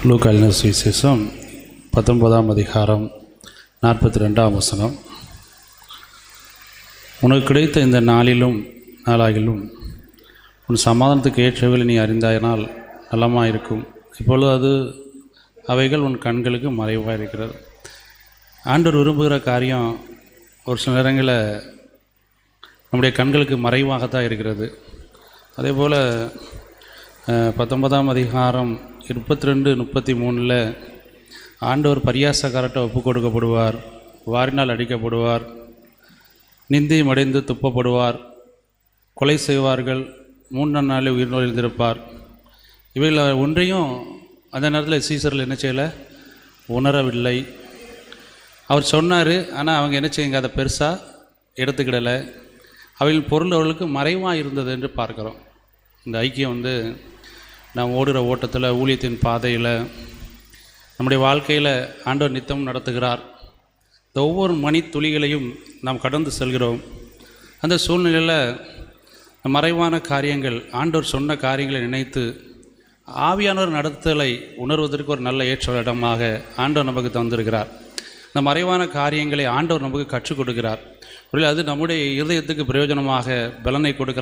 லூக்கா எழுதின சுவிசேஷம் 19ஆம் அதிகாரம் 42ஆம் வசனம். உனக்கு கிடைத்த இந்த நாளாகிலும் உன் சமாதானத்துக்கு ஏற்றவைகளை நீ அறிந்தாயினால் நலமாக இருக்கும். இப்பொழுது அவைகள் உன் கண்களுக்கு மறைவாக இருக்கிறது. ஆண்டவர் விரும்புகிற காரியம் ஒரு சில நேரங்களில் நம்முடைய கண்களுக்கு மறைவாகத்தான் இருக்கிறது. அதே போல் 19ஆம் அதிகாரம் 22-33 ஆண்டவர் பரியாசக்காரட்ட ஒப்பு கொடுக்கப்படுவார், வாரினால் அடிக்கப்படுவார், நிந்தியம் அடைந்து துப்பப்படுவார், கொலை செய்வார்கள், 3 நாளில் உயிர் நோய் எழுந்திருப்பார். இவைகள் ஒன்றையும் அந்த நேரத்தில் சீசர்கள் என்ன செய்யலை, உணரவில்லை. அவர் சொன்னார், ஆனால் அவங்க என்ன செய்யுங்க, அதை பெருசாக எடுத்துக்கிடலை. அவைகளின் பொருள் அவர்களுக்கு மறைவாக இருந்தது என்று பார்க்குறோம். இந்த ஐக்கியம் நாம் ஓடுகிற ஓட்டத்தில், ஊழியத்தின் பாதையில், நம்முடைய வாழ்க்கையில் ஆண்டவர் நித்தம் நடத்துகிறார். இந்த ஒவ்வொரு மணி துளிகளையும் நாம் கடந்து செல்கிறோம். அந்த சூழ்நிலையில் மறைவான காரியங்கள், ஆண்டவர் சொன்ன காரியங்களை நினைத்து ஆவியானவர் நடத்துதலை உணர்வதற்கு ஒரு நல்ல ஏற்ற இடமாக ஆண்டவர் நமக்கு தந்திருக்கிறார். இந்த மறைவான காரியங்களை ஆண்டவர் நமக்கு கற்றுக் கொடுக்கிறார். அது நம்முடைய இருதயத்துக்கு பிரயோஜனமாக பலனை கொடுக்கிறார்.